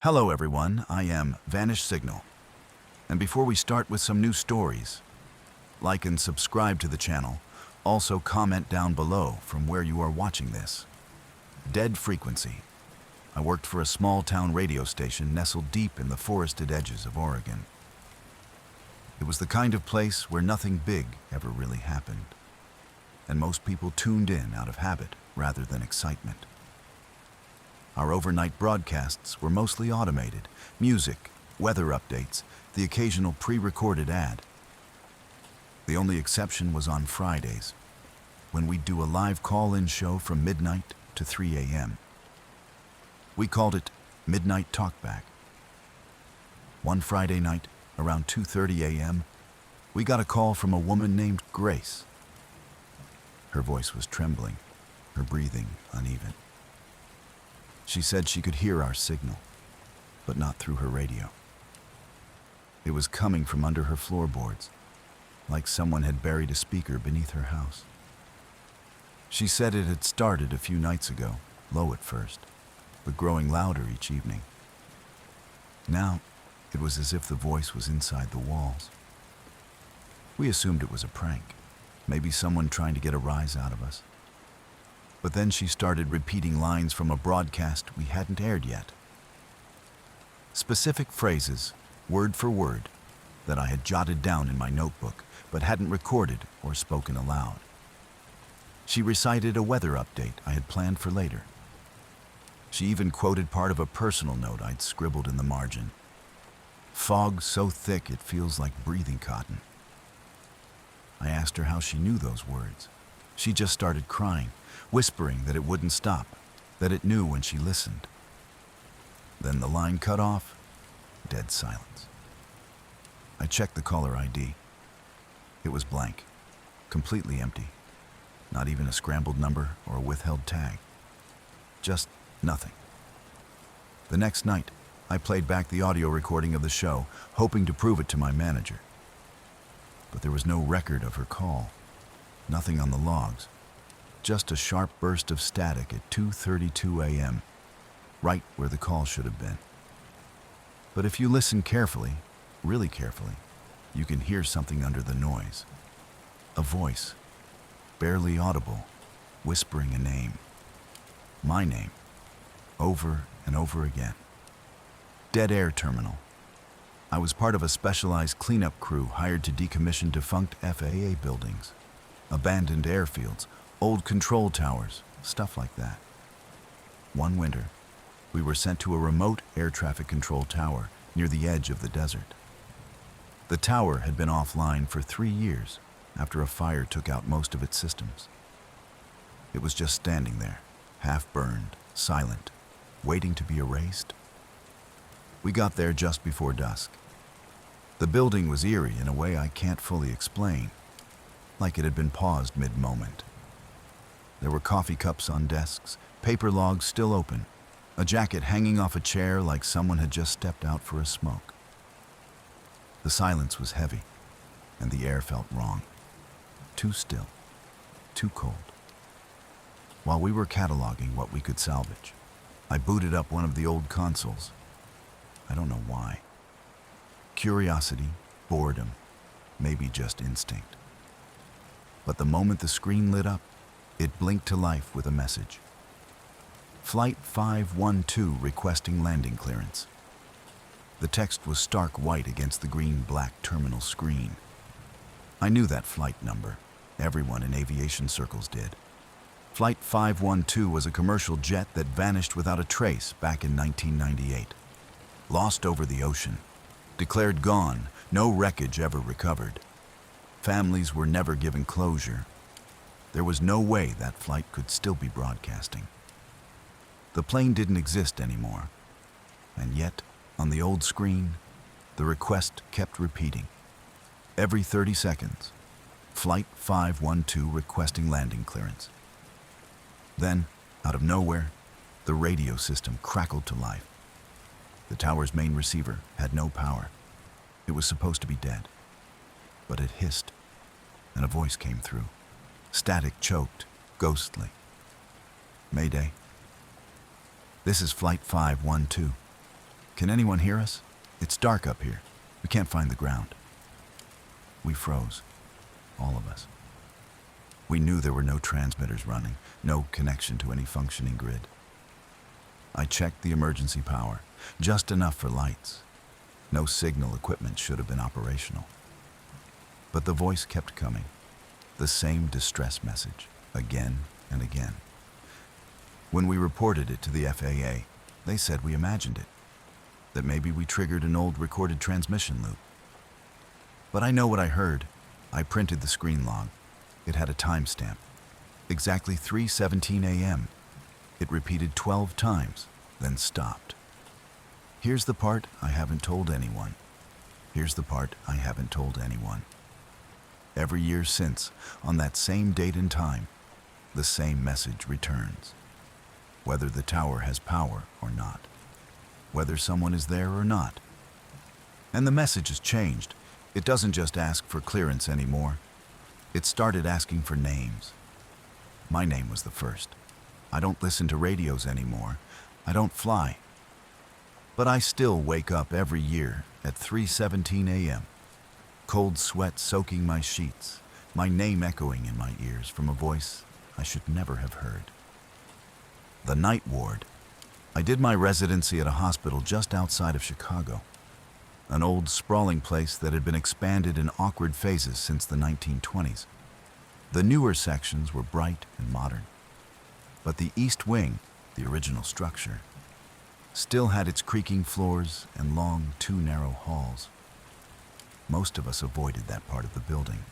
Hello everyone, I am Vanish Signal. And before we start with some new stories, like and subscribe to the channel. Also comment down below from where you are watching this. Dead frequency. I worked for a small town radio station nestled deep in the forested edges of Oregon. It was the kind of place where nothing big ever really happened, and most people tuned in out of habit rather than excitement. Our overnight broadcasts were mostly automated: music, weather updates, the occasional pre-recorded ad. The only exception was on Fridays, when we'd do a live call-in show from midnight to 3 a.m. We called it Midnight Talkback. One Friday night, around 2:30 a.m., we got a call from a woman named Grace. Her voice was trembling, her breathing uneven. She said she could hear our signal, but not through her radio. It was coming from under her floorboards, like someone had buried a speaker beneath her house. She said it had started a few nights ago, low at first, but growing louder each evening. Now, it was as if the voice was inside the walls. We assumed it was a prank, maybe someone trying to get a rise out of us. But then she started repeating lines from a broadcast we hadn't aired yet. Specific phrases, word for word, that I had jotted down in my notebook, but hadn't recorded or spoken aloud. She recited a weather update I had planned for later. She even quoted part of a personal note I'd scribbled in the margin. Fog so thick it feels like breathing cotton. I asked her how she knew those words. She just started crying, whispering that it wouldn't stop, that it knew when she listened. Then the line cut off, dead silence. I checked the caller ID. It was blank, completely empty. Not even a scrambled number or a withheld tag. Just nothing. The next night, I played back the audio recording of the show, hoping to prove it to my manager. But there was no record of her call, nothing on the logs. Just a sharp burst of static at 2:32 a.m., right where the call should have been. But if you listen carefully, really carefully, you can hear something under the noise. A voice, barely audible, whispering a name. My name, over and over again. Dead Air Terminal. I was part of a specialized cleanup crew hired to decommission defunct FAA buildings, abandoned airfields, old control towers, stuff like that. One winter, we were sent to a remote air traffic control tower near the edge of the desert. The tower had been offline for 3 years after a fire took out most of its systems. It was just standing there, half-burned, silent, waiting to be erased. We got there just before dusk. The building was eerie in a way I can't fully explain, like it had been paused mid-moment. There were coffee cups on desks, paper logs still open, a jacket hanging off a chair like someone had just stepped out for a smoke. The silence was heavy, and the air felt wrong. Too still, too cold. While we were cataloging what we could salvage, I booted up one of the old consoles. I don't know why. Curiosity, boredom, maybe just instinct. But the moment the screen lit up, it blinked to life with a message. Flight 512 requesting landing clearance. The text was stark white against the green-black terminal screen. I knew that flight number. Everyone in aviation circles did. Flight 512 was a commercial jet that vanished without a trace back in 1998. Lost over the ocean. Declared gone, no wreckage ever recovered. Families were never given closure. There was no way that flight could still be broadcasting. The plane didn't exist anymore. And yet, on the old screen, the request kept repeating. Every 30 seconds, Flight 512 requesting landing clearance. Then, out of nowhere, the radio system crackled to life. The tower's main receiver had no power. It was supposed to be dead. But it hissed, and a voice came through. Static choked, ghostly. Mayday. This is Flight 512. Can anyone hear us? It's dark up here. We can't find the ground." We froze, all of us. We knew there were no transmitters running, no connection to any functioning grid. I checked the emergency power, just enough for lights. No signal equipment should have been operational. But the voice kept coming, the same distress message, again and again. When we reported it to the FAA, they said we imagined it, that maybe we triggered an old recorded transmission loop. But I know what I heard. I printed the screen log. It had a timestamp. Exactly 3:17 a.m. It repeated 12 times, then stopped. Here's the part I haven't told anyone. Here's the part I haven't told anyone. Every year since, on that same date and time, the same message returns. Whether the tower has power or not. Whether someone is there or not. And the message has changed. It doesn't just ask for clearance anymore. It started asking for names. My name was the first. I don't listen to radios anymore. I don't fly. But I still wake up every year at 3:17 a.m. Cold sweat soaking my sheets, my name echoing in my ears from a voice I should never have heard. The night ward. I did my residency at a hospital just outside of Chicago. An old, sprawling place that had been expanded in awkward phases since the 1920s. The newer sections were bright and modern. But the East Wing, the original structure, still had its creaking floors and long, too narrow halls. Most of us avoided that part of the building.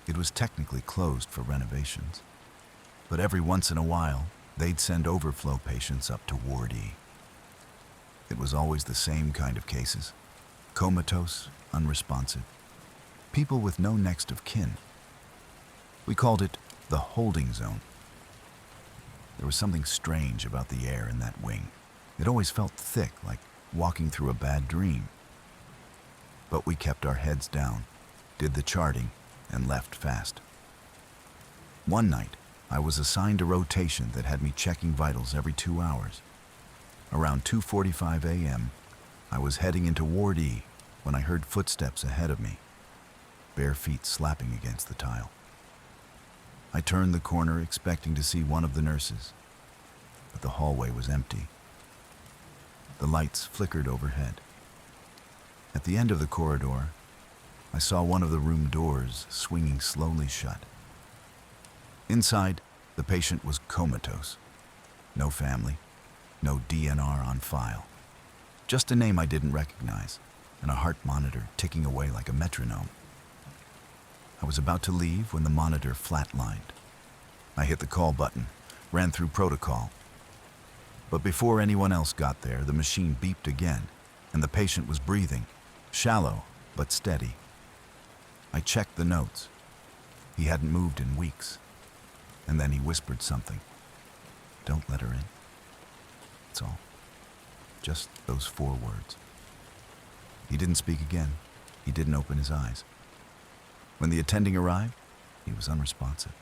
It was technically closed for renovations, but every once in a while, they'd send overflow patients up to Ward E. It was always the same kind of cases. Comatose, unresponsive. People with no next of kin. We called it the holding zone. There was something strange about the air in that wing. It always felt thick, like walking through a bad dream. But we kept our heads down, did the charting, and left fast. One night, I was assigned a rotation that had me checking vitals every 2 hours. Around 2:45 a.m., I was heading into Ward E when I heard footsteps ahead of me, bare feet slapping against the tile. I turned the corner expecting to see one of the nurses, but the hallway was empty. The lights flickered overhead. At the end of the corridor, I saw one of the room doors swinging slowly shut. Inside, the patient was comatose. No family, no DNR on file. Just a name I didn't recognize, and a heart monitor ticking away like a metronome. I was about to leave when the monitor flatlined. I hit the call button, ran through protocol. But before anyone else got there, the machine beeped again, and the patient was breathing, shallow but steady. I checked the notes. He hadn't moved in weeks. And then he whispered something. "Don't let her in." That's all. Just those 4 words. He didn't speak again. He didn't open his eyes. When the attending arrived, he was unresponsive,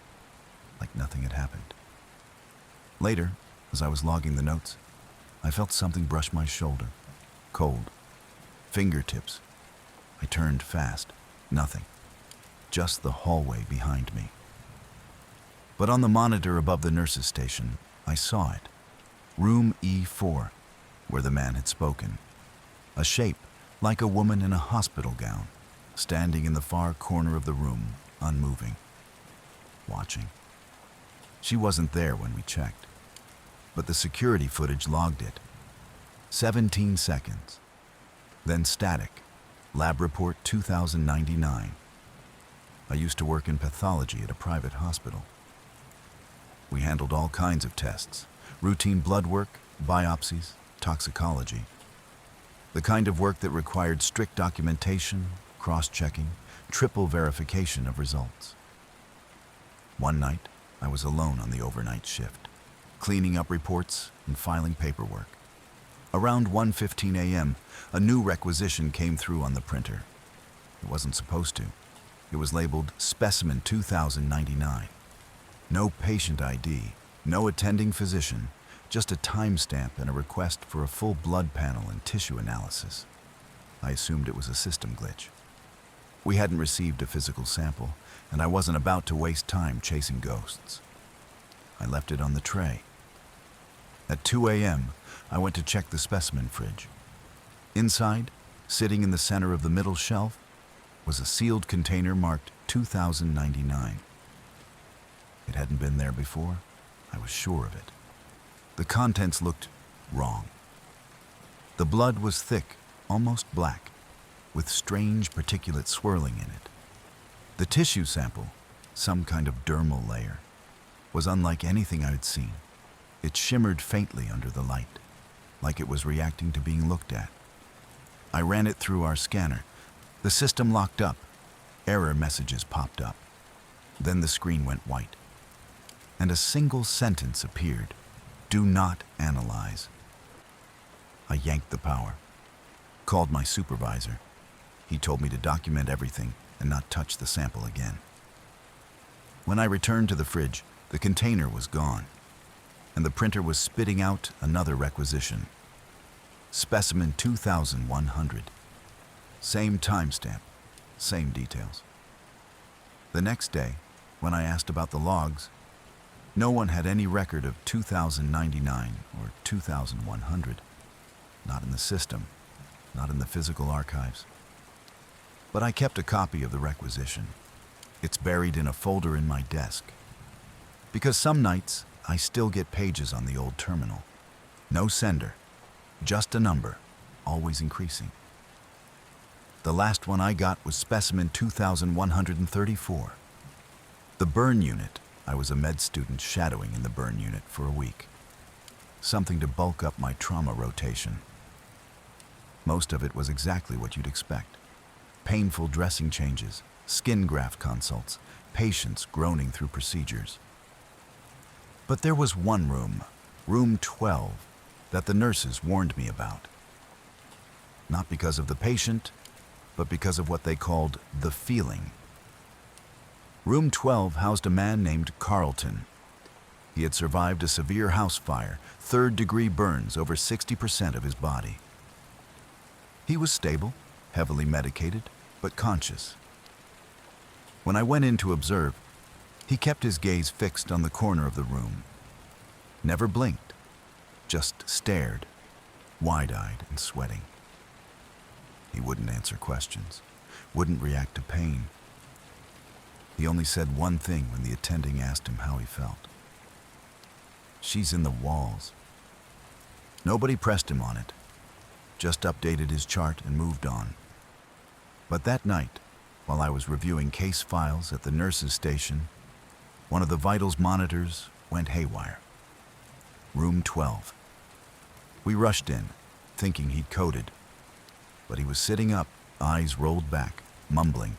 like nothing had happened. Later, as I was logging the notes, I felt something brush my shoulder. Cold. Fingertips. I turned fast. Nothing. Just the hallway behind me. But on the monitor above the nurse's station, I saw it. Room E4, where the man had spoken. A shape like a woman in a hospital gown, standing in the far corner of the room, unmoving, watching. She wasn't there when we checked, but the security footage logged it. 17 seconds. Then static. Lab report 2099. I used to work in pathology at a private hospital. We handled all kinds of tests, routine blood work, biopsies, toxicology. The kind of work that required strict documentation, cross-checking, triple verification of results. One night, I was alone on the overnight shift, cleaning up reports and filing paperwork. Around 1:15 a.m., a new requisition came through on the printer. It wasn't supposed to. It was labeled Specimen 2099. No patient ID, no attending physician, just a timestamp and a request for a full blood panel and tissue analysis. I assumed it was a system glitch. We hadn't received a physical sample, and I wasn't about to waste time chasing ghosts. I left it on the tray. At 2 a.m., I went to check the specimen fridge. Inside, sitting in the center of the middle shelf, was a sealed container marked 2099. It hadn't been there before. I was sure of it. The contents looked wrong. The blood was thick, almost black, with strange particulate swirling in it. The tissue sample, some kind of dermal layer, was unlike anything I'd seen. It shimmered faintly under the light, like it was reacting to being looked at. I ran it through our scanner. The system locked up. Error messages popped up. Then the screen went white, and a single sentence appeared: "Do not analyze." I yanked the power, called my supervisor. He told me to document everything and not touch the sample again. When I returned to the fridge, the container was gone, and the printer was spitting out another requisition. Specimen 2100. Same timestamp, same details. The next day, when I asked about the logs, no one had any record of 2099 or 2100. Not in the system, not in the physical archives. But I kept a copy of the requisition. It's buried in a folder in my desk. Because some nights, I still get pages on the old terminal. No sender, just a number, always increasing. The last one I got was specimen 2134. The burn unit. I was a med student shadowing in the burn unit for a week. Something to bulk up my trauma rotation. Most of it was exactly what you'd expect. Painful dressing changes, skin graft consults, patients groaning through procedures. But there was one room, room 12, that the nurses warned me about. Not because of the patient, but because of what they called the feeling. Room 12 housed a man named Carlton. He had survived a severe house fire, third-degree burns over 60% of his body. He was stable, heavily medicated, but conscious. When I went in to observe, he kept his gaze fixed on the corner of the room. Never blinked, just stared, wide-eyed and sweating. He wouldn't answer questions, wouldn't react to pain. He only said one thing when the attending asked him how he felt. "She's in the walls." Nobody pressed him on it, just updated his chart and moved on. But that night, while I was reviewing case files at the nurse's station, one of the vitals monitors went haywire. Room 12. We rushed in, thinking he'd coded, but he was sitting up, eyes rolled back, mumbling.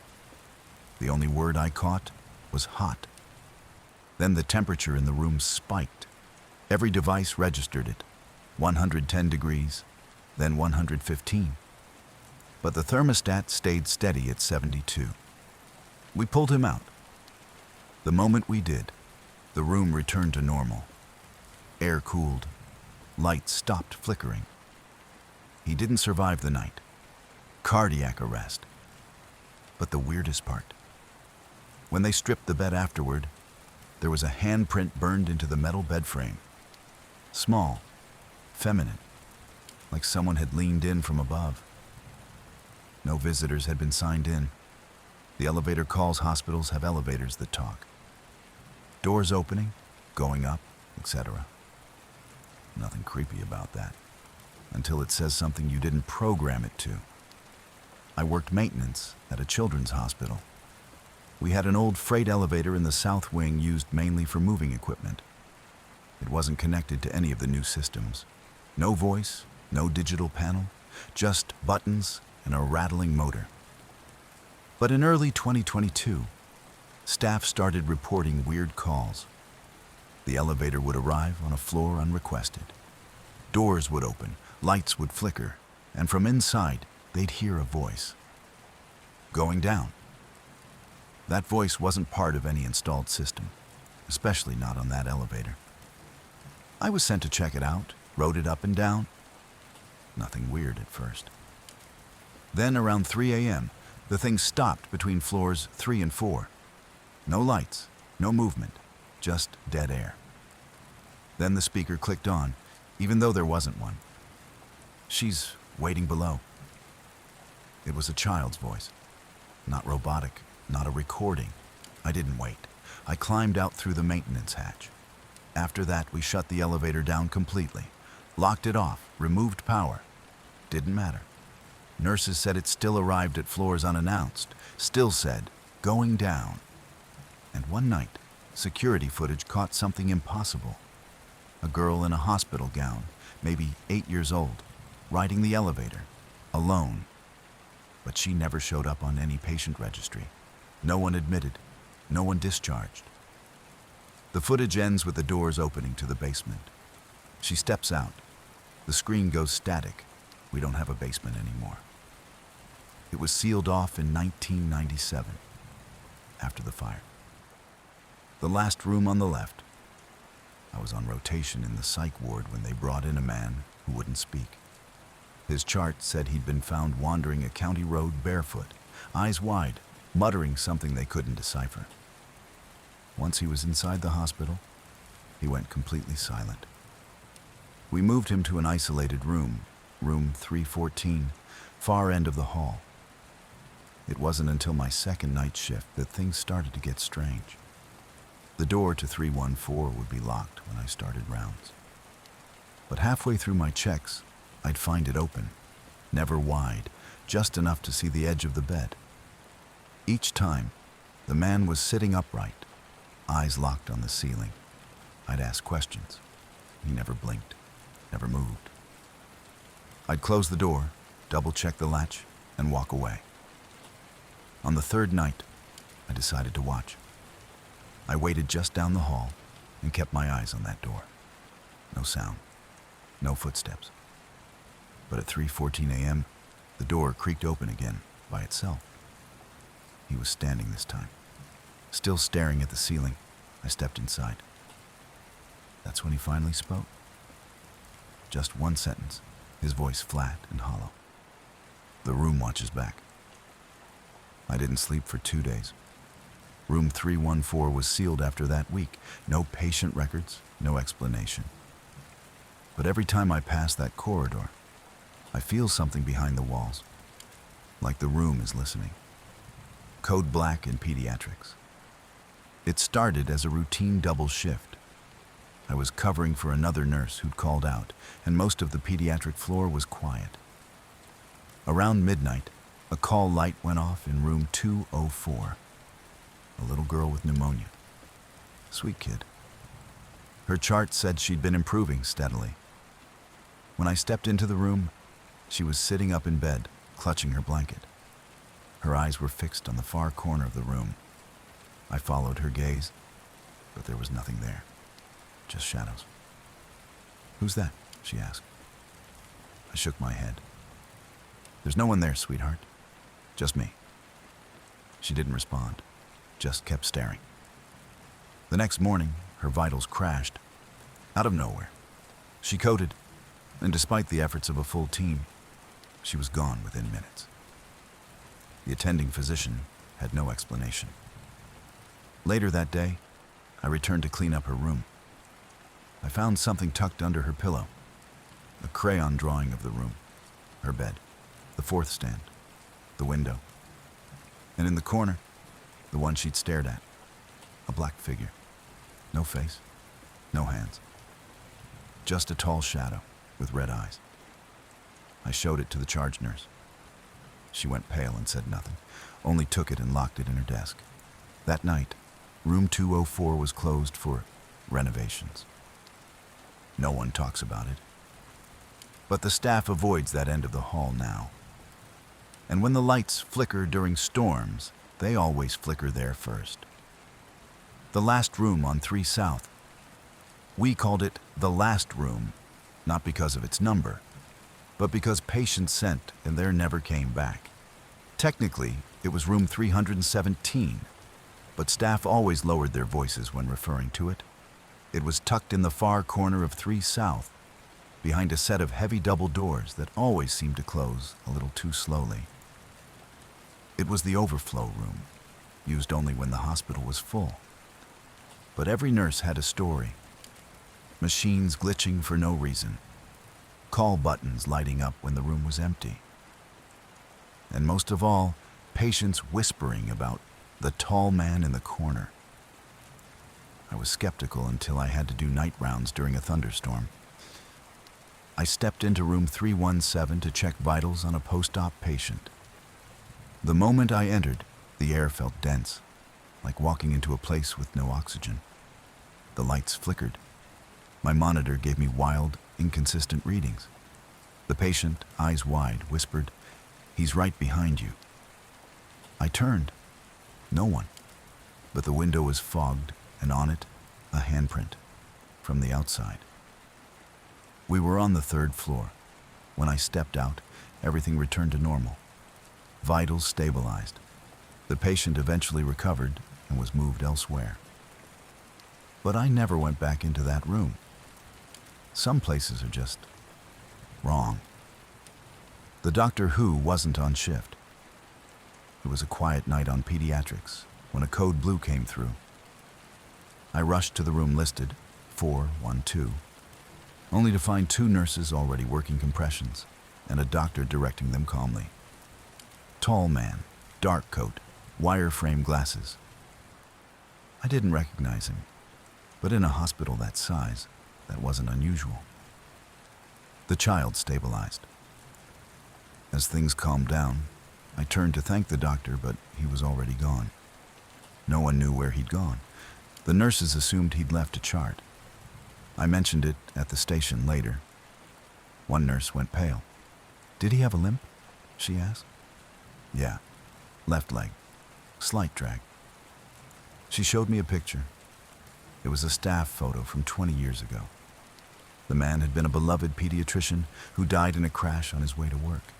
The only word I caught was hot. Then the temperature in the room spiked. Every device registered it. 110 degrees, then 115. But the thermostat stayed steady at 72. We pulled him out. The moment we did, the room returned to normal. Air cooled. Lights stopped flickering. He didn't survive the night. Cardiac arrest. But the weirdest part, when they stripped the bed afterward, there was a handprint burned into the metal bed frame. Small, feminine, like someone had leaned in from above. No visitors had been signed in. The elevator calls hospitals have elevators that talk. Doors opening, going up, etc. Nothing creepy about that, until it says something you didn't program it to. I worked maintenance at a children's hospital. We had an old freight elevator in the south wing used mainly for moving equipment. It wasn't connected to any of the new systems. No voice, no digital panel, just buttons and a rattling motor. But in early 2022, staff started reporting weird calls. The elevator would arrive on a floor unrequested. Doors would open, lights would flicker, and from inside, they'd hear a voice. Going down. That voice wasn't part of any installed system, especially not on that elevator. I was sent to check it out, rode it up and down. Nothing weird at first. Then around 3 a.m., the thing stopped between floors 3 and 4. No lights, no movement, just dead air. Then the speaker clicked on, even though there wasn't one. "She's waiting below." It was a child's voice. Not robotic, not a recording. I didn't wait. I climbed out through the maintenance hatch. After that, we shut the elevator down completely, locked it off, removed power. Didn't matter. Nurses said it still arrived at floors unannounced, still said, "going down." And one night, security footage caught something impossible. A girl in a hospital gown, maybe 8 years old, riding the elevator, alone. But she never showed up on any patient registry. No one admitted, no one discharged. The footage ends with the doors opening to the basement. She steps out. The screen goes static. We don't have a basement anymore. It was sealed off in 1997, after the fire. The last room on the left. I was on rotation in the psych ward when they brought in a man who wouldn't speak. His chart said he'd been found wandering a county road barefoot, eyes wide, muttering something they couldn't decipher. Once he was inside the hospital, he went completely silent. We moved him to an isolated room, room 314, far end of the hall. It wasn't until my second night shift that things started to get strange. The door to 314 would be locked when I started rounds. But halfway through my checks, I'd find it open, never wide, just enough to see the edge of the bed. Each time, the man was sitting upright, eyes locked on the ceiling. I'd ask questions. He never blinked, never moved. I'd close the door, double-check the latch, and walk away. On the third night, I decided to watch. I waited just down the hall and kept my eyes on that door. No sound, no footsteps. But at 3:14 a.m., the door creaked open again by itself. He was standing this time. Still staring at the ceiling, I stepped inside. That's when he finally spoke. Just one sentence, his voice flat and hollow. "The room watches back." I didn't sleep for 2 days. Room 314 was sealed after that week. No patient records, no explanation. But every time I pass that corridor, I feel something behind the walls, like the room is listening. Code black in pediatrics. It started as a routine double shift. I was covering for another nurse who'd called out, and most of the pediatric floor was quiet. Around midnight, a call light went off in room 204. A little girl with pneumonia. Sweet kid. Her chart said she'd been improving steadily. When I stepped into the room, she was sitting up in bed, clutching her blanket. Her eyes were fixed on the far corner of the room. I followed her gaze, but there was nothing there, just shadows. "Who's that?" she asked. I shook my head. "There's no one there, sweetheart. Just me." She didn't respond, just kept staring. The next morning, her vitals crashed. Out of nowhere. She coded, and despite the efforts of a full team, she was gone within minutes. The attending physician had no explanation. Later that day, I returned to clean up her room. I found something tucked under her pillow, a crayon drawing of the room, her bed, the fourth stand, the window, and in the corner, the one she'd stared at, a black figure. No face, no hands. Just a tall shadow with red eyes. I showed it to the charge nurse. She went pale and said nothing, only took it and locked it in her desk. That night, room 204 was closed for renovations. No one talks about it. But the staff avoids that end of the hall now. And when the lights flicker during storms, they always flicker there first. The last room on 3 South. We called it the last room, not because of its number, but because patients sent and there never came back. Technically, it was room 317, but staff always lowered their voices when referring to it. It was tucked in the far corner of 3 South, behind a set of heavy double doors that always seemed to close a little too slowly. It was the overflow room, used only when the hospital was full. But every nurse had a story. Machines glitching for no reason, call buttons lighting up when the room was empty, and most of all, patients whispering about the tall man in the corner. I was skeptical until I had to do night rounds during a thunderstorm. I stepped into room 317 to check vitals on a post-op patient. The moment I entered, the air felt dense, like walking into a place with no oxygen. The lights flickered. My monitor gave me wild, inconsistent readings. The patient, eyes wide, whispered, "He's right behind you." I turned. No one. But the window was fogged, and on it, a handprint from the outside. We were on the 3rd floor. When I stepped out, everything returned to normal. Vitals stabilized. The patient eventually recovered and was moved elsewhere. But I never went back into that room. Some places are just wrong. The Doctor Who wasn't on shift. It was a quiet night on pediatrics when a code blue came through. I rushed to the room listed, 412, only to find 2 nurses already working compressions and a doctor directing them calmly. Tall man, dark coat, wire-frame glasses. I didn't recognize him, but in a hospital that size, that wasn't unusual. The child stabilized. As things calmed down, I turned to thank the doctor, but he was already gone. No one knew where he'd gone. The nurses assumed he'd left a chart. I mentioned it at the station later. One nurse went pale. "Did he have a limp?" she asked. "Yeah, left leg, slight drag." She showed me a picture. It was a staff photo from 20 years ago. The man had been a beloved pediatrician who died in a crash on his way to work.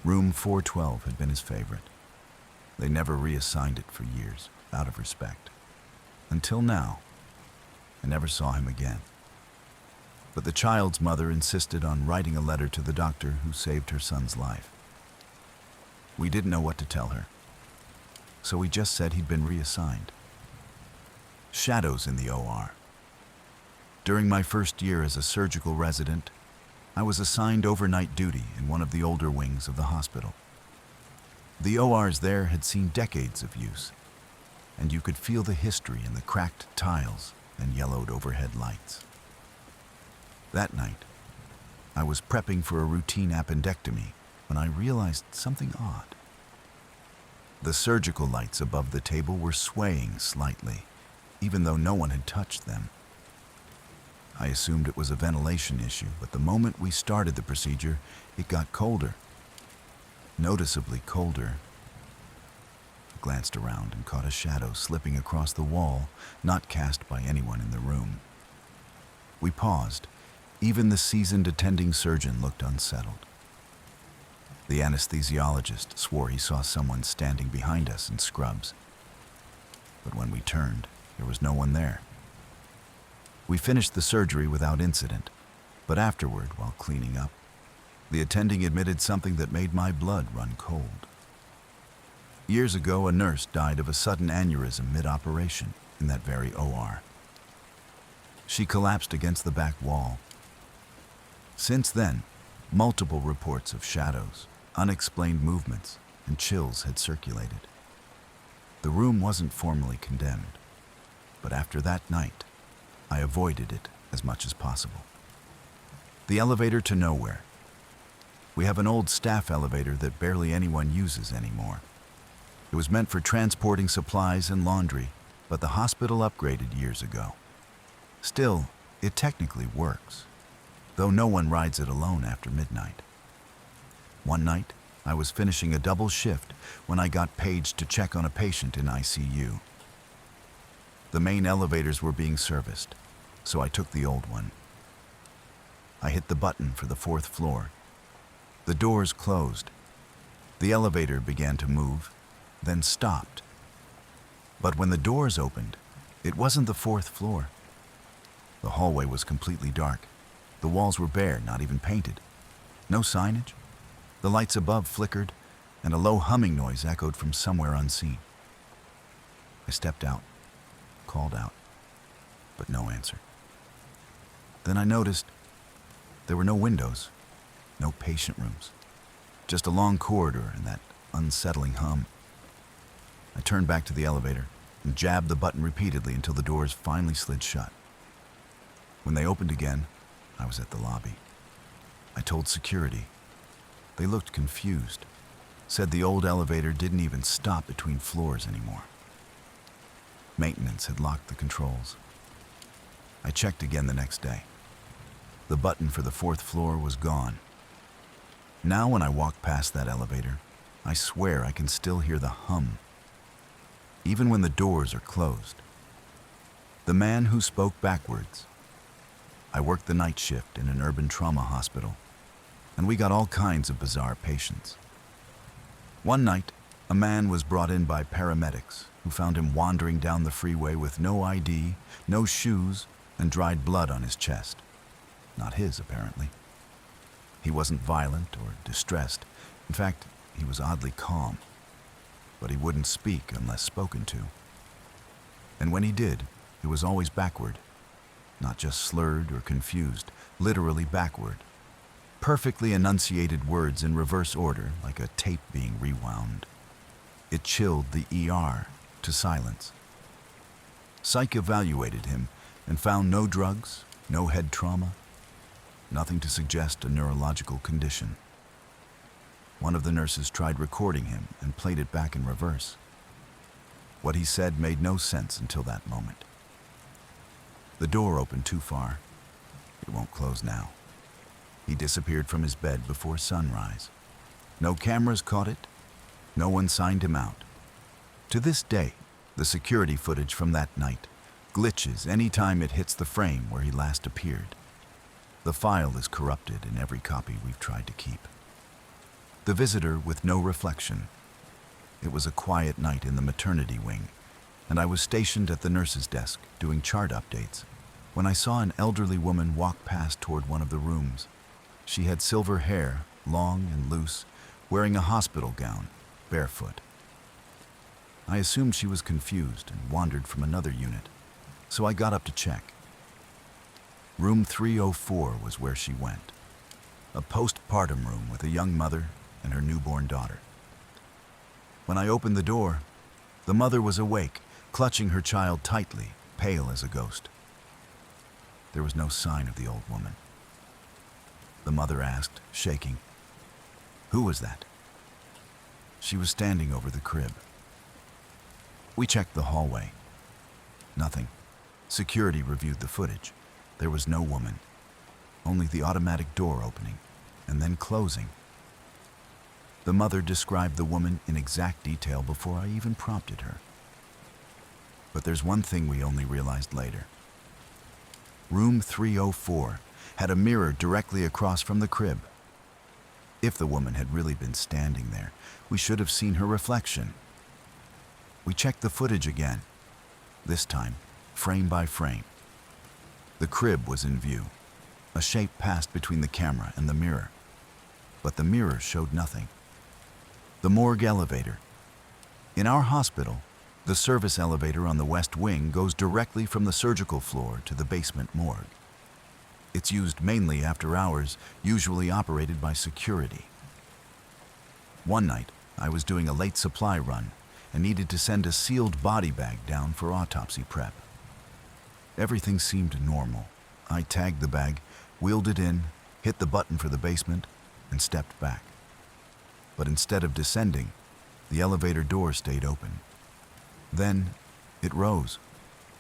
Room 412 had been his favorite. They never reassigned it for years, out of respect. Until now, I never saw him again. But the child's mother insisted on writing a letter to the doctor who saved her son's life. We didn't know what to tell her, so we just said he'd been reassigned. Shadows in the OR. During my first year as a surgical resident, I was assigned overnight duty in one of the older wings of the hospital. The ORs there had seen decades of use, and you could feel the history in the cracked tiles and yellowed overhead lights. That night, I was prepping for a routine appendectomy when I realized something odd. The surgical lights above the table were swaying slightly, even though no one had touched them. I assumed it was a ventilation issue, but the moment we started the procedure, it got colder. Noticeably colder. I glanced around and caught a shadow slipping across the wall, not cast by anyone in the room. We paused. Even the seasoned attending surgeon looked unsettled. The anesthesiologist swore he saw someone standing behind us in scrubs. But when we turned, there was no one there. We finished the surgery without incident, but afterward, while cleaning up, the attending admitted something that made my blood run cold. Years ago, a nurse died of a sudden aneurysm mid-operation in that very OR. She collapsed against the back wall. Since then, multiple reports of shadows, unexplained movements, and chills had circulated. The room wasn't formally condemned, but after that night, I avoided it as much as possible. The elevator to nowhere. We have an old staff elevator that barely anyone uses anymore. It was meant for transporting supplies and laundry, but the hospital upgraded years ago. Still, it technically works, though no one rides it alone after midnight. One night, I was finishing a double shift when I got paged to check on a patient in ICU. The main elevators were being serviced, so I took the old one. I hit the button for the 4th floor. The doors closed. The elevator began to move, then stopped. But when the doors opened, it wasn't the 4th floor. The hallway was completely dark. The walls were bare, not even painted. No signage. The lights above flickered, and a low humming noise echoed from somewhere unseen. I stepped out, called out, but no answer. Then I noticed there were no windows, no patient rooms, just a long corridor and that unsettling hum. I turned back to the elevator and jabbed the button repeatedly until the doors finally slid shut. When they opened again, I was at the lobby. I told security. They looked confused, said the old elevator didn't even stop between floors anymore. Maintenance had locked the controls. I checked again the next day. The button for the 4th floor was gone. Now when I walk past that elevator, I swear I can still hear the hum, even when the doors are closed. The man who spoke backwards. I worked the night shift in an urban trauma hospital, and we got all kinds of bizarre patients. One night, a man was brought in by paramedics who found him wandering down the freeway with no ID, no shoes, and dried blood on his chest. Not his, apparently. He wasn't violent or distressed. In fact, he was oddly calm. But he wouldn't speak unless spoken to. And when he did, it was always backward. Not just slurred or confused, literally backward. Perfectly enunciated words in reverse order, like a tape being rewound. It chilled the ER to silence. Psych evaluated him and found no drugs, no head trauma, nothing to suggest a neurological condition. One of the nurses tried recording him and played it back in reverse. What he said made no sense until that moment. The door opened too far. It won't close now. He disappeared from his bed before sunrise. No cameras caught it. No one signed him out. To this day, the security footage from that night glitches any time it hits the frame where he last appeared. The file is corrupted in every copy we've tried to keep. The visitor with no reflection. It was a quiet night in the maternity wing, and I was stationed at the nurse's desk doing chart updates when I saw an elderly woman walk past toward one of the rooms. She had silver hair, long and loose, wearing a hospital gown, barefoot. I assumed she was confused and wandered from another unit, so I got up to check. Room 304 was where she went, a postpartum room with a young mother and her newborn daughter. When I opened the door, the mother was awake, clutching her child tightly, pale as a ghost. There was no sign of the old woman. The mother asked, shaking, "Who was that?" She was standing over the crib. We checked the hallway. Nothing. Security reviewed the footage. There was no woman, only the automatic door opening and then closing. The mother described the woman in exact detail before I even prompted her. But there's one thing we only realized later. Room 304 had a mirror directly across from the crib. If the woman had really been standing there, we should have seen her reflection. We checked the footage again, this time frame by frame. The crib was in view. A shape passed between the camera and the mirror, but the mirror showed nothing. The morgue elevator. In our hospital, the service elevator on the west wing goes directly from the surgical floor to the basement morgue. It's used mainly after hours, usually operated by security. One night, I was doing a late supply run and needed to send a sealed body bag down for autopsy prep. Everything seemed normal. I tagged the bag, wheeled it in, hit the button for the basement, and stepped back. But instead of descending, the elevator door stayed open. Then, it rose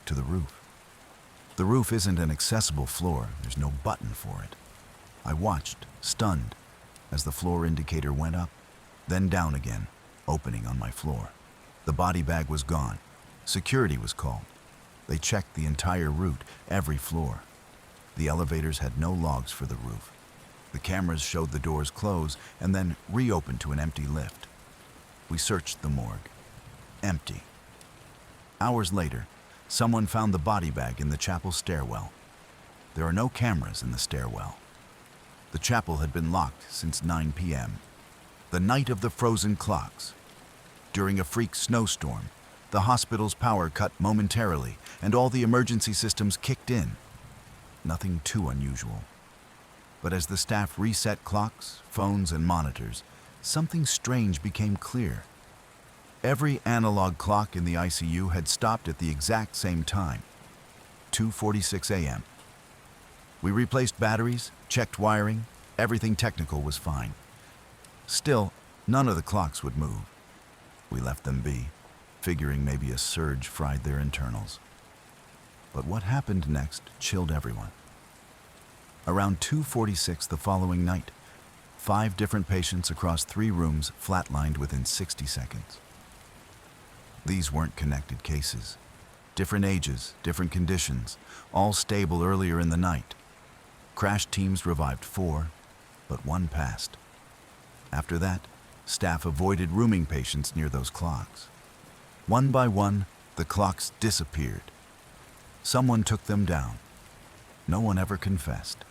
to the roof. The roof isn't an accessible floor. There's no button for it. I watched, stunned, as the floor indicator went up, then down again, opening on my floor. The body bag was gone. Security was called. They checked the entire route, every floor. The elevators had no logs for the roof. The cameras showed the doors close and then reopen to an empty lift. We searched the morgue. Empty. Hours later, someone found the body bag in the chapel stairwell. There are no cameras in the stairwell. The chapel had been locked since 9 p.m. The night of the frozen clocks. During a freak snowstorm, the hospital's power cut momentarily and all the emergency systems kicked in. Nothing too unusual. But as the staff reset clocks, phones, and monitors, something strange became clear. Every analog clock in the ICU had stopped at the exact same time, 2:46 a.m. We replaced batteries, checked wiring, everything technical was fine. Still, none of the clocks would move. We left them be, figuring maybe a surge fried their internals. But what happened next chilled everyone. Around 2:46 the following night, 5 different patients across 3 rooms flatlined within 60 seconds. These weren't connected cases. Different ages, different conditions, all stable earlier in the night. Crash teams revived 4, but 1 passed. After that, staff avoided rooming patients near those clocks. One by one, the clocks disappeared. Someone took them down. No one ever confessed.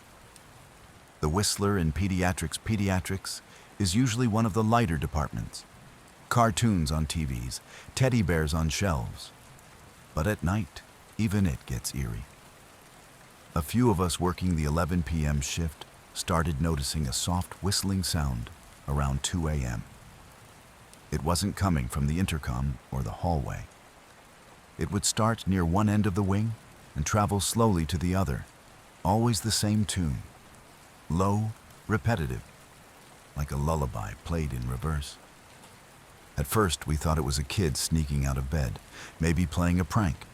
The Whistler in pediatrics is usually one of the lighter departments. Cartoons on TVs, teddy bears on shelves. But at night, even it gets eerie. A few of us working the 11 p.m. shift started noticing a soft whistling sound around 2 a.m. It wasn't coming from the intercom or the hallway. It would start near one end of the wing and travel slowly to the other, always the same tune. Low, repetitive, like a lullaby played in reverse. At first, we thought it was a kid sneaking out of bed, maybe playing a prank.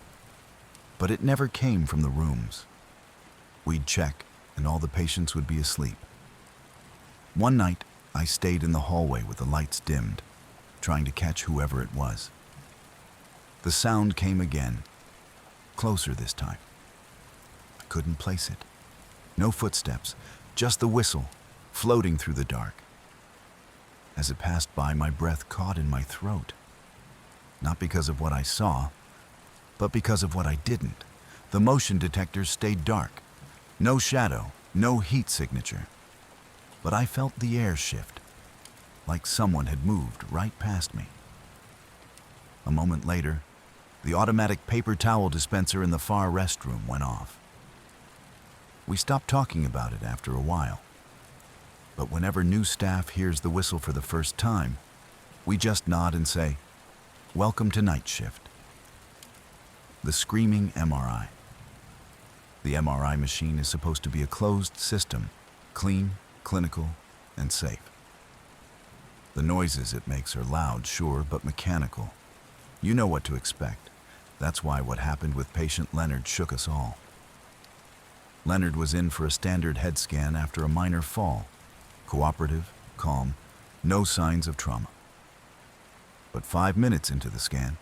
But it never came from the rooms. We'd check, and all the patients would be asleep. One night, I stayed in the hallway with the lights dimmed, trying to catch whoever it was. The sound came again, closer this time. I couldn't place it. No footsteps, just the whistle, floating through the dark. As it passed by, my breath caught in my throat. Not because of what I saw, but because of what I didn't. The motion detectors stayed dark. No shadow, no heat signature. But I felt the air shift, like someone had moved right past me. A moment later, the automatic paper towel dispenser in the far restroom went off. We stopped talking about it after a while. But whenever new staff hears the whistle for the first time, we just nod and say, "Welcome to night shift." The screaming MRI. The MRI machine is supposed to be a closed system, clean, clinical, and safe. The noises it makes are loud, sure, but mechanical. You know what to expect. That's why what happened with patient Leonard shook us all. Leonard was in for a standard head scan after a minor fall. Cooperative, calm, no signs of trauma. But 5 minutes into the scan,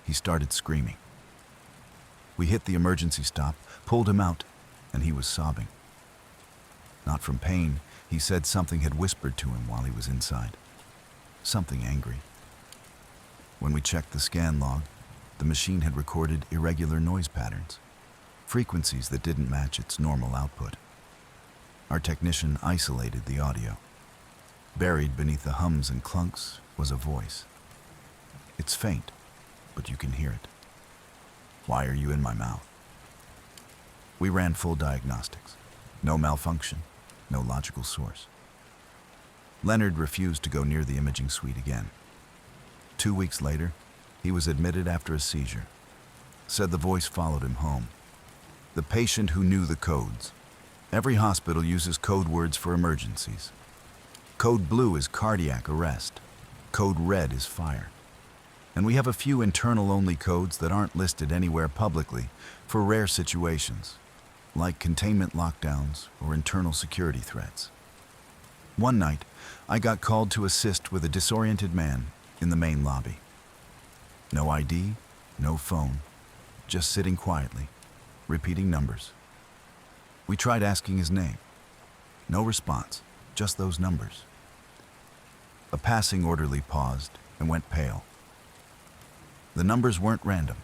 he started screaming. We hit the emergency stop, pulled him out, and he was sobbing. Not from pain, he said something had whispered to him while he was inside. Something angry. When we checked the scan log, the machine had recorded irregular noise patterns, frequencies that didn't match its normal output. Our technician isolated the audio. Buried beneath the hums and clunks was a voice. It's faint, but you can hear it. "Why are you in my mouth?" We ran full diagnostics. No malfunction, no logical source. Leonard refused to go near the imaging suite again. 2 weeks later, he was admitted after a seizure. Said the voice followed him home. The patient who knew the codes. Every hospital uses code words for emergencies. Code blue is cardiac arrest. Code red is fire. And we have a few internal-only codes that aren't listed anywhere publicly for rare situations, like containment lockdowns or internal security threats. One night, I got called to assist with a disoriented man in the main lobby. No ID, no phone, just sitting quietly, repeating numbers. We tried asking his name. No response, just those numbers. A passing orderly paused and went pale. The numbers weren't random.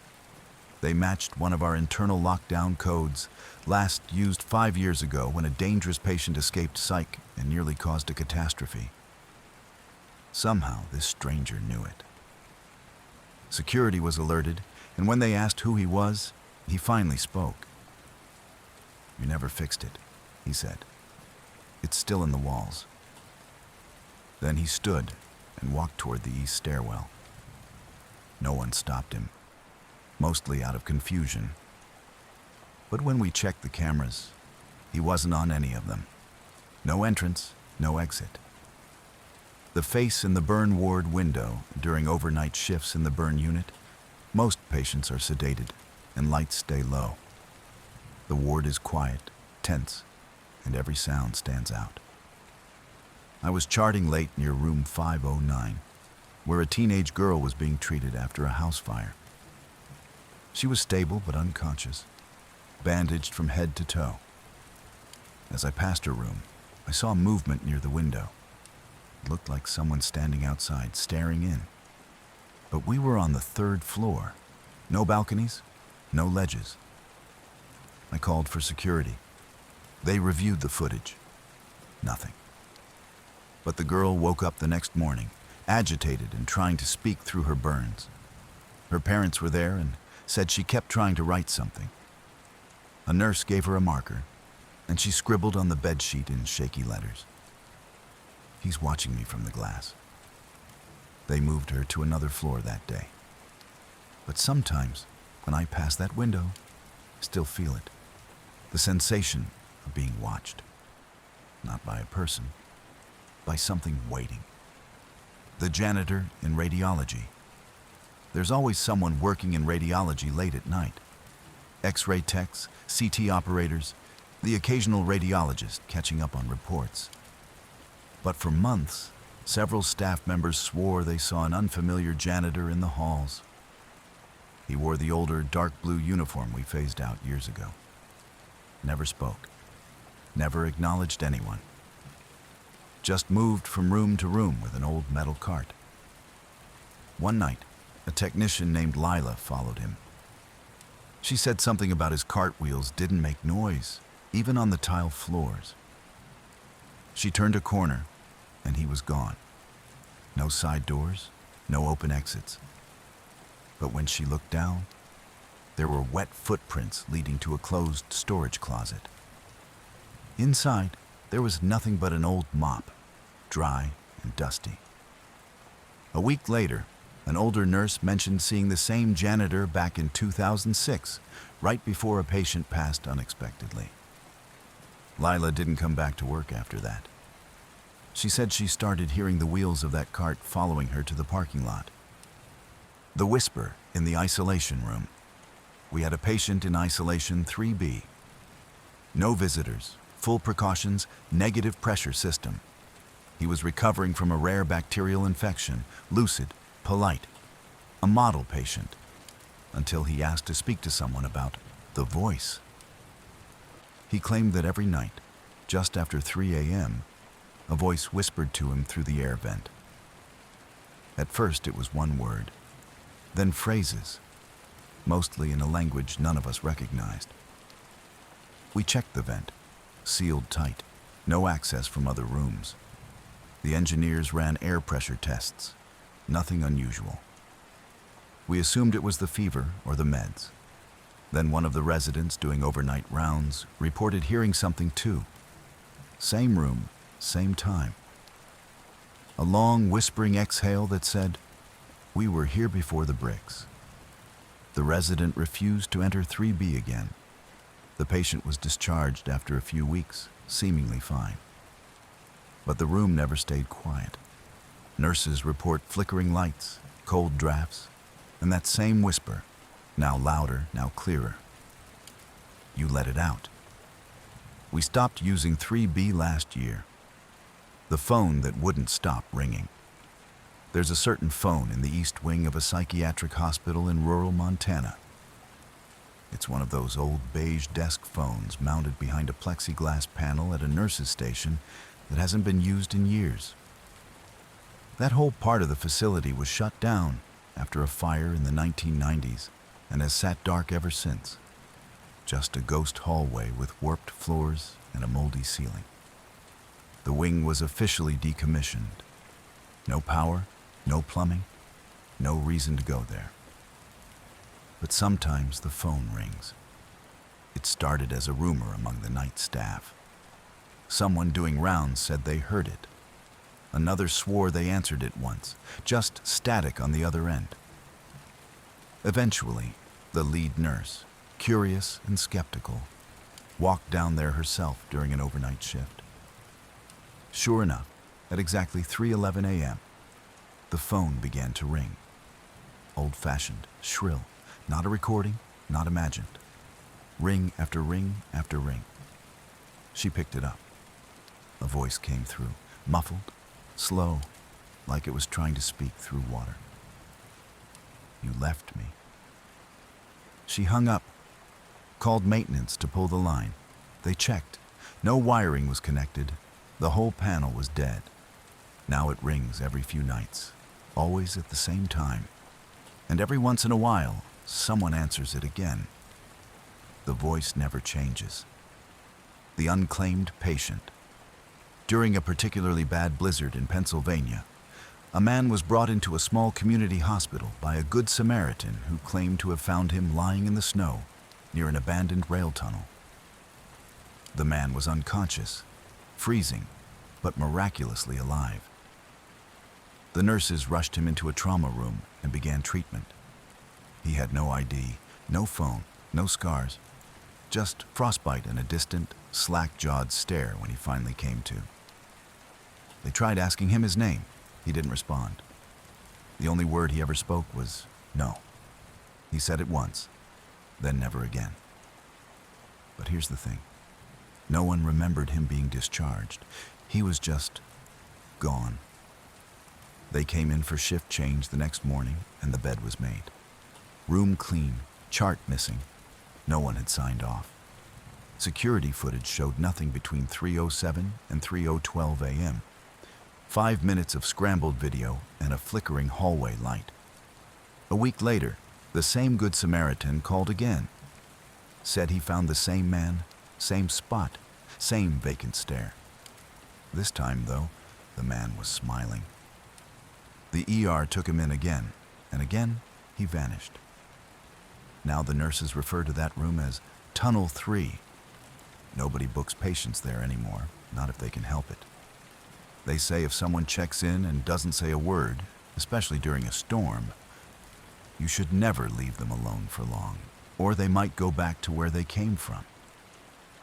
They matched one of our internal lockdown codes, last used 5 years ago when a dangerous patient escaped psych and nearly caused a catastrophe. Somehow, this stranger knew it. Security was alerted, and when they asked who he was, he finally spoke. "You never fixed it," he said. "It's still in the walls." Then he stood and walked toward the east stairwell. No one stopped him, mostly out of confusion. But when we checked the cameras, he wasn't on any of them. No entrance, no exit. The face in the burn ward window during overnight shifts in the burn unit, most patients are sedated and lights stay low. The ward is quiet, tense, and every sound stands out. I was charting late near room 509, where a teenage girl was being treated after a house fire. She was stable but unconscious, bandaged from head to toe. As I passed her room, I saw movement near the window. It looked like someone standing outside, staring in. But we were on the 3rd floor. No balconies, no ledges. I called for security. They reviewed the footage. Nothing. But the girl woke up the next morning, agitated and trying to speak through her burns. Her parents were there and said she kept trying to write something. A nurse gave her a marker, and she scribbled on the bedsheet in shaky letters. "He's watching me from the glass." They moved her to another floor that day. But sometimes, when I pass that window, I still feel it. The sensation of being watched. Not by a person, by something waiting. The janitor in radiology. There's always someone working in radiology late at night. X-ray techs, CT operators, the occasional radiologist catching up on reports. But for months, several staff members swore they saw an unfamiliar janitor in the halls. He wore the older dark blue uniform we phased out years ago. Never spoke. Never acknowledged anyone. Just moved from room to room with an old metal cart. One night, a technician named Lila followed him. She said something about his cartwheels didn't make noise, even on the tile floors. She turned a corner, and he was gone. No side doors, no open exits. But when she looked down, there were wet footprints leading to a closed storage closet. Inside, there was nothing but an old mop, dry and dusty. A week later, an older nurse mentioned seeing the same janitor back in 2006, right before a patient passed unexpectedly. Lila didn't come back to work after that. She said she started hearing the wheels of that cart following her to the parking lot. The whisper in the isolation room. We had a patient in isolation 3B. No visitors, full precautions, negative pressure system. He was recovering from a rare bacterial infection, lucid, polite, a model patient, until he asked to speak to someone about the voice. He claimed that every night, just after 3 a.m., a voice whispered to him through the air vent. At first it was one word, then phrases, mostly in a language none of us recognized. We checked the vent, sealed tight, no access from other rooms. The engineers ran air pressure tests, nothing unusual. We assumed it was the fever or the meds. Then one of the residents doing overnight rounds reported hearing something too. Same room, same time. A long whispering exhale that said, "We were here before the bricks." The resident refused to enter 3B again. The patient was discharged after a few weeks, seemingly fine. But the room never stayed quiet. Nurses report flickering lights, cold drafts, and that same whisper, now louder, now clearer. "You let it out." We stopped using 3B last year. The phone that wouldn't stop ringing. There's a certain phone in the east wing of a psychiatric hospital in rural Montana. It's one of those old beige desk phones mounted behind a plexiglass panel at a nurse's station that hasn't been used in years. That whole part of the facility was shut down after a fire in the 1990s. and has sat dark ever since. Just a ghost hallway with warped floors and a moldy ceiling. The wing was officially decommissioned. No power, no plumbing, no reason to go there. But sometimes the phone rings. It started as a rumor among the night staff. Someone doing rounds said they heard it. Another swore they answered it once, just static on the other end. Eventually, the lead nurse, curious and skeptical, walked down there herself during an overnight shift. Sure enough, at exactly 3:11 a.m., the phone began to ring. Old-fashioned, shrill, not a recording, not imagined. Ring after ring after ring. She picked it up. A voice came through, muffled, slow, like it was trying to speak through water. "You left me." She hung up, called maintenance to pull the line. They checked. No wiring was connected. The whole panel was dead. Now it rings every few nights, always at the same time. And every once in a while, someone answers it again. The voice never changes. The unclaimed patient. During a particularly bad blizzard in Pennsylvania, a man was brought into a small community hospital by a good Samaritan who claimed to have found him lying in the snow near an abandoned rail tunnel. The man was unconscious, freezing, but miraculously alive. The nurses rushed him into a trauma room and began treatment. He had no ID, no phone, no scars, just frostbite and a distant, slack-jawed stare when he finally came to. They tried asking him his name. He didn't respond. The only word he ever spoke was no. He said it once, then never again. But here's the thing. No one remembered him being discharged. He was just gone. They came in for shift change the next morning, and the bed was made. Room clean, chart missing. No one had signed off. Security footage showed nothing between 3:07 and 3:12 a.m. 5 minutes of scrambled video and a flickering hallway light. A week later, the same Good Samaritan called again. Said he found the same man, same spot, same vacant stare. This time, though, the man was smiling. The ER took him in again, and again he vanished. Now the nurses refer to that room as Tunnel 3. Nobody books patients there anymore, not if they can help it. They say if someone checks in and doesn't say a word, especially during a storm, you should never leave them alone for long, or they might go back to where they came from.